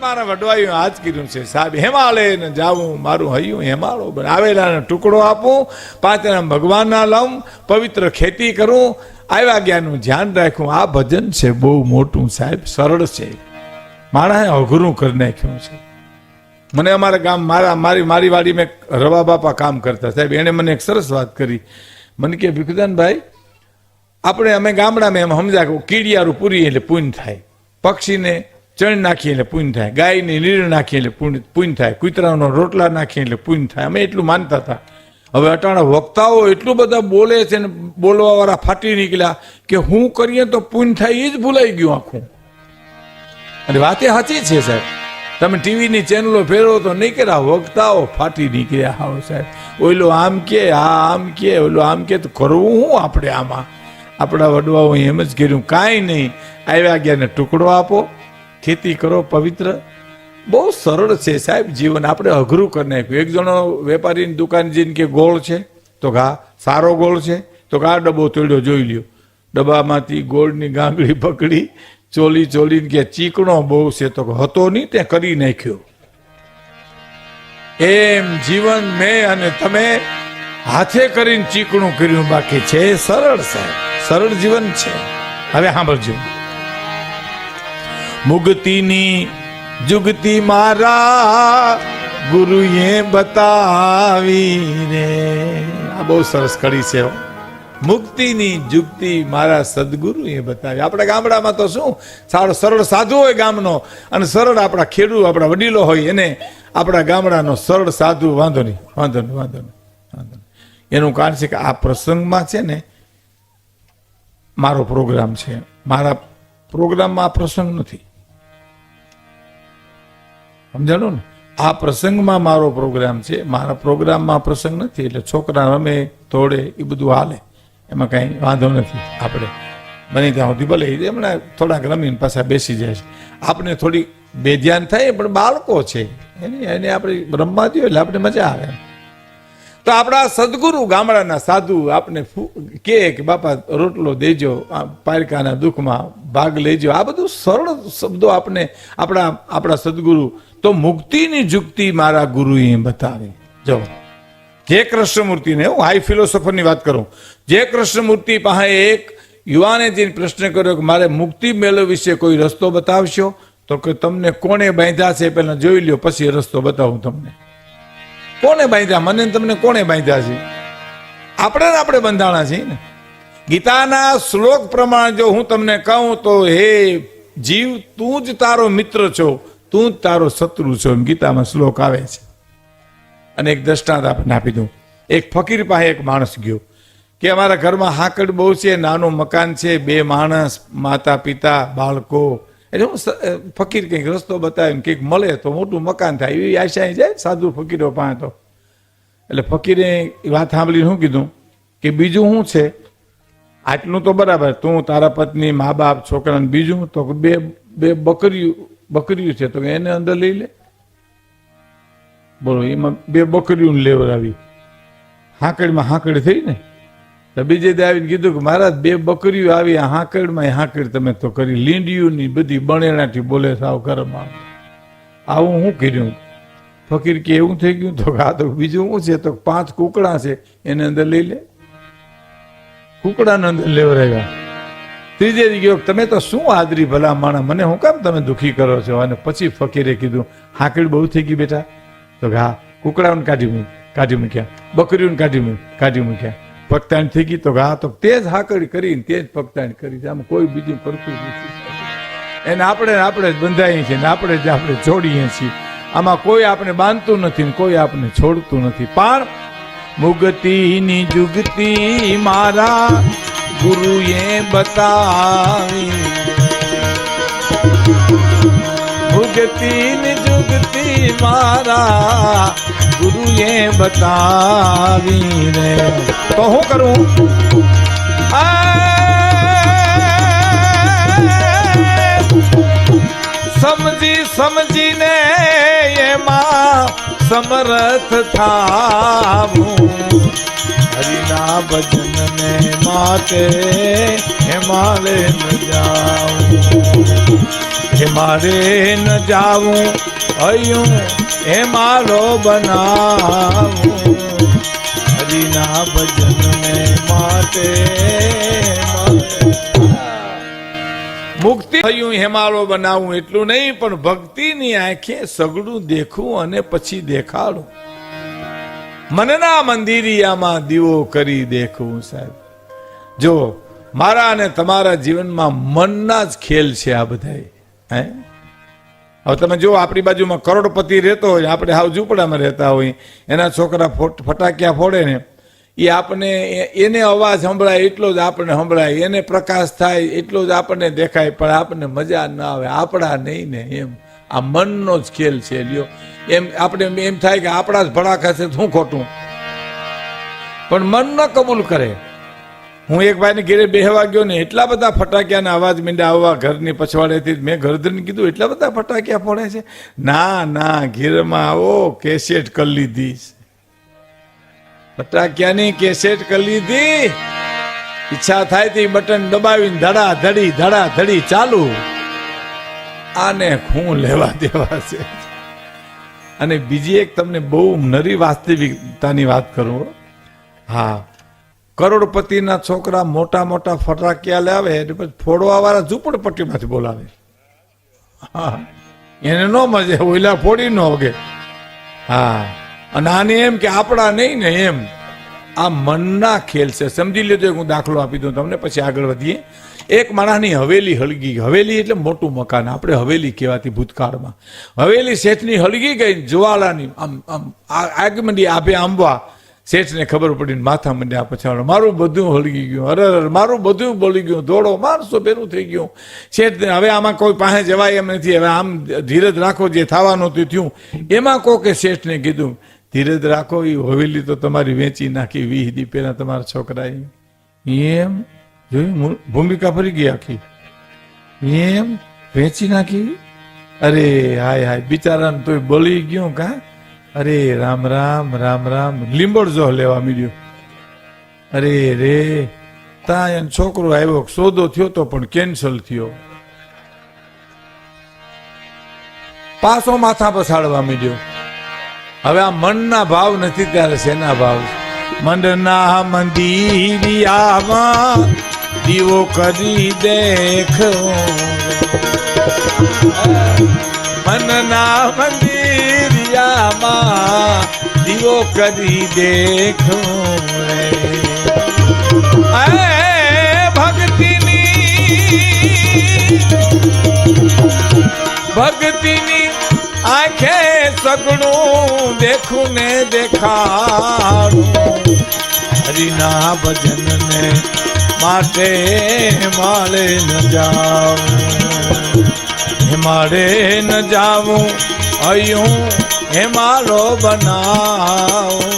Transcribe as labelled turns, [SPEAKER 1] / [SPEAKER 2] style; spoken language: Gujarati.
[SPEAKER 1] અમારા વડવાઈઓ આજ કર્યું છે સાહેબ, હિમાલય ને જાવું મારું હૈયું હિમાળો આવેલાને ટુકડો આપું, પાંચના ભગવાનના લઉં, પવિત્ર ખેતી કરું, આવ્યા જ્ઞાનનું ધ્યાન રાખું. આ ભજન છે બહુ મોટું સાહેબ, સરળ છે, માણસે અઘરું કરી નાખ્યું છે. મને અમારા ગામ મારી વાડી મેં રવા બાપા કામ કરતા સાહેબ, એણે મને એક સરસ વાત કરી. મને કે ભીખુદાનભાઈ, આપણે અમે ગામડામાં એમ સમજા કે કીડિયારું પૂરી એટલે પુણ્ય થાય, પક્ષીને ચણ નાખીએ એટલે પુણ્ય થાય, ગાયને નીર નાખીએ એટલે પુણ્ય થાય, કૂતરાનો રોટલા નાખીએ એટલે પુણ્ય થાય. અમે એટલું માનતા હતા. હવે અટાણા વક્તાઓ એટલું બધા બોલે છે ને બોલવાવાળા ફાટી નીકળ્યા કે હું કરીએ તો પુણ્ય થાય એ જ ભૂલાઈ ગયું આખું. અને વાતે સાચી છે સાહેબ, તમે ટીવીની ચેનલો ફેરવો તો નહીં કે વક્તાઓ ફાટી નીકળ્યા. હાવ સાહેબ, ઓઈલો આમ કે આમ કે ઓઈલો આમ કે, તો કરવું શું આપણે આમાં? આપણા વડવાઓ એમ જ કર્યું, કાંઈ નહીં, આવ્યા ગયા ને ટુકડો આપો, ખેતી કરો પવિત્ર. બહુ સરળ છે સાહેબ જીવન, આપણે અઘરું કરી નાખ્યું. એક જણો વેપારીની દુકાન જઈને કે ગોળ છે, તો ઘા સારો ગોળ છે, તો આ ડબ્બો તોડ્યો જોઈ લ્યો. ડબ્બામાંથી ગોળની ગાંગડી પકડી ચોલીને કે ચીકણો બહુ છે, તો હતો નહીં તે કરી નાખ્યો. એમ જીવન મેં અને તમે હાથે કરીને ચીકણું કર્યું, બાકી છે સરળ સાહેબ, સરળ જીવન છે. હવે સાંભળજો. મુક્તિની જુગતી મારા ગુરુએ બતાવી રે. આ બહુ સરસ કડી છે. મુક્તિની જુગતી મારા સદગુરુએ બતાવી. આપણા ગામડામાં તો શું સરળ સાધુ હોય ગામનો, અને સરળ આપણા ખેડૂત આપણા વડીલો હોય, એને આપણા ગામડાનો સરળ સાધુ વાંધો નહીં. એનું કારણ છે કે આ પ્રસંગમાં છે ને મારો પ્રોગ્રામ છે, મારા પ્રોગ્રામમાં આ પ્રસંગ નથી, સમજાણું ને? આ પ્રસંગમાં મારો પ્રોગ્રામ છે, મારા પ્રોગ્રામમાં પ્રસંગ નથી. એટલે છોકરા રમે તોડે એ બધું હાલે, એમાં કાંઈ વાંધો નથી. આપણે બની ત્યાં સુધી ભલે એમણે થોડાક રમીને પાછા બેસી જાય છે, આપણે થોડી બેધ્યાન થાય, પણ બાળકો છે એને આપણે રમવા દઈએ એટલે આપણે મજા આવે. તો આપણા સદગુરુ ગામડાના સાધુ આપણે કે બાપા રોટલો દેજો, પારકાના દુઃખમાં ભાગ લેજો, આ બધું સરળ શબ્દો આપણે આપણા સદગુરુ. તો મુક્તિની જુક્તિ મારા ગુરુએ બતાવી. જો જે કૃષ્ણમૂર્તિને, હું હાઈ ફિલોસોફરની વાત કરું, જે કૃષ્ણમૂર્તિ પાસે એક યુવાને જઈને પ્રશ્ન કર્યો કે મારે મુક્તિ મેળવવી વિશે કોઈ રસ્તો બતાવશો, તો કે તમને કોણે બાંધ્યા છે પહેલા જોઈ લ્યો, પછી રસ્તો બતાવું તમને. કોને બાંધ્યા? મને તમને કોણે બાંધ્યા છે? આપણે બંધાણા છીએ ને. ગીતાના શ્લોક પ્રમાણે જો હું તમને કહું તો, હે જીવ, તું જ તારો મિત્ર છો, તું જ તારો શત્રુ છો, એમ ગીતામાં શ્લોક આવે છે. અને એક દ્રષ્ટાંત આપણને આપી દઉં. એક ફકીર પાસે એક માણસ ગયો કે અમારા ઘરમાં હાકડ બહુ છે, નાનું મકાન છે, 2 માણસ, માતા પિતા, બાળકો. એટલે હું ફકીર કંઈક રસ્તો બતાવીને કંઈક મળે તો મોટું મકાન થાય એવી આશા જાય સાધુ ફકીરો પાસે. તો એટલે ફકીરે વાત સાંભળીને શું કીધું કે બીજું શું છે? આટલું તો બરાબર, તું, તારા પત્ની, મા બાપ, છોકરાને, બીજું તો બે બકરીઓ છે, તો એને અંદર લઈ લે. બોલો, એમાં 2 બકરીઓને લેવડાવી, હાંકડ થઈ ને. તો બીજે દે આવીને કીધું કે મહારાજ 2 બકરીઓ આવી, આ હાંકડ તમે તો કરી, લીંડીઓની બધી બણેણાથી બોલે સાવ ઘરમાં. આવું શું કર્યું? ફકીર કે એવું થઈ ગયું? તો આ તો બીજું શું છે? તો 5 કુકડા છે, એને અંદર લઈ લે. કુકડાને અંદર લેવડાવ્યા. ત્રીજે ગયો, તમે તો શું આદરી ભલા માણા, મને હું કામ તમે દુઃખી કરો છો? અને પછી ફકીરે કીધું, હાંકડ બહુ થઈ ગઈ બેટા. તો હા, કુકડાઓને કાઢી મૂક્યા, બકરીઓને કાઢી મૂક્યા, પગતાણ થઈ ગઈ. તો હા, તો તે જ હાકડ કરીને તે જ પગતાણ કરી, આમાં કોઈ બીજું કરતું નથી. એને આપણે જ બંધાઈએ છીએ ને આપણે જ છોડીએ છીએ. આમાં કોઈ આપણે બાંધતું નથી ને કોઈ આપણે છોડતું નથી. પણ મુક્તિની જુગતી મારા ગુરુએ બતાવી, મુક્તિની જુગતી મારા ગુરુએ બતાવી રે. તો હું કરું? સમજીને એમાં સમર્થ થાવું, હરિના ભજન ને માટે હિમાલય ન જાઉં, હિમાલય ન જાવું હૈયું હિમાલો બનાવું, હરિના ભજન ને માટે મુક્તિ થયું હિમાલો બનાવું એટલું નહીં, પણ ભક્તિની આંખે સગડું દેખું અને પછી દેખાડું, મનના મંદિરિયામાં દીવો કરી દેખું. સાહેબ જો મારા અને તમારા જીવનમાં મનના જ ખેલ છે આ બધા. હે હવે તમે જો આપણી બાજુમાં કરોડપતિ રહેતો હોય, આપણે હાવ ઝૂંપડામાં રહેતા હોય, એના છોકરા ફટાકિયા ફોડે ને, એ આપણને એને અવાજ સંભળાય એટલો જ આપણને સંભળાય, એને પ્રકાશ થાય એટલો જ આપણને દેખાય, પણ આપણને મજા ના આવે, આપણા નહીં ને. એમ આ મનનો જ ખેલ છે. લ્યો એમ આપણે એમ થાય કે આપણા જ ભડાકા છે, શું ખોટું, પણ મન ન કબૂલ કરે. હું એક ભાઈને ઘેરે બેહવા ગયો ને, એટલા બધા ફટાકિયાના અવાજ મીંડા આવવા ઘરની પછવાડેથી. મેં ઘરધરને કીધું એટલા બધા ફટાકિયા ફોડે છે? ના ના, ઘેરમાં આવો કેસેટ કરી લીધી, ફટાકિયાની કેસેટ કરી લીધી. ઈચ્છા થાય તે બટન દબાવીને ધડા ધડી ચાલુ. આને શું લેવા દેવા છે? અને બીજી એક તમને બહુ નરી વાસ્તવિકતાની વાત કરું. હા, કરોડપતિના છોકરા મોટા મોટા ફટાકિયા લાવે એટલે પછી ફોડવા વાળા ઝૂંપડપટ્ટીમાંથી બોલાવે. હા, એને ન મજા, ઓઈલા ફોડી ન હોગે. હા, અને આને એમ કે આપણા નહીં ને એમ. આ મનના ખેલ છે, સમજી લેજો. હું દાખલો આપી દઉં તમને, પછી આગળ વધીએ. એક માણસની હવેલી હળગી. હવેલી એટલે મોટું મકાન, આપણે હવેલી કહેવાતી ભૂતકાળમાં. હવેલી શેઠની હળગી ગઈ, જ્વાળાની આમ આમ આગ મંડી આભે આંબવા. શેઠને ખબર પડીને માથા મંડ્યા પછાડો, મારું બધું હળગી ગયું, અરે મારું બધું બળી ગયું, દોડો મારસો ભેરું થઈ ગયું. શેઠ હવે આમાં કોઈ પાસે જવાય એમ નથી, હવે આમ ધીરજ રાખો, જે થવાનું થયું. એમાં કોકે શેઠને કીધું, ધીરજ રાખો, એ હવેલી તો તમારી વેચી નાખી 20 દી પહેલા તમારા છોકરાએ. એમ જોયું, ભૂમિકા ફરી ગઈ આખી. એમ વેચી નાખી? અરે હાય હાય, બિચારાને તોય બળી ગયું. કા અરે રામ રામ રામ રામ, લીંબડ જો લેવા મીડ્યો. અરે રે, ત્યાં એનો છોકરો આવ્યો, સોદો થયો તો પણ કેન્સલ થયો. પાછો માથા પછાડવા મીડ્યો. હવે આ મનના ભાવ નથી ત્યારે શેના ભાવ? મનના મંદિરિયામાં દીવો કરી દેખો, મનના મંદિરિયામાં દીવો કરી દેખો. ભક્તિની આંખે સગડું દેખું ને દેખાડું, હરિના ભજન ને માટે માળે ન જાઉં, હિમાળે ન જાવું હૈયું હિમાલો બનાવું.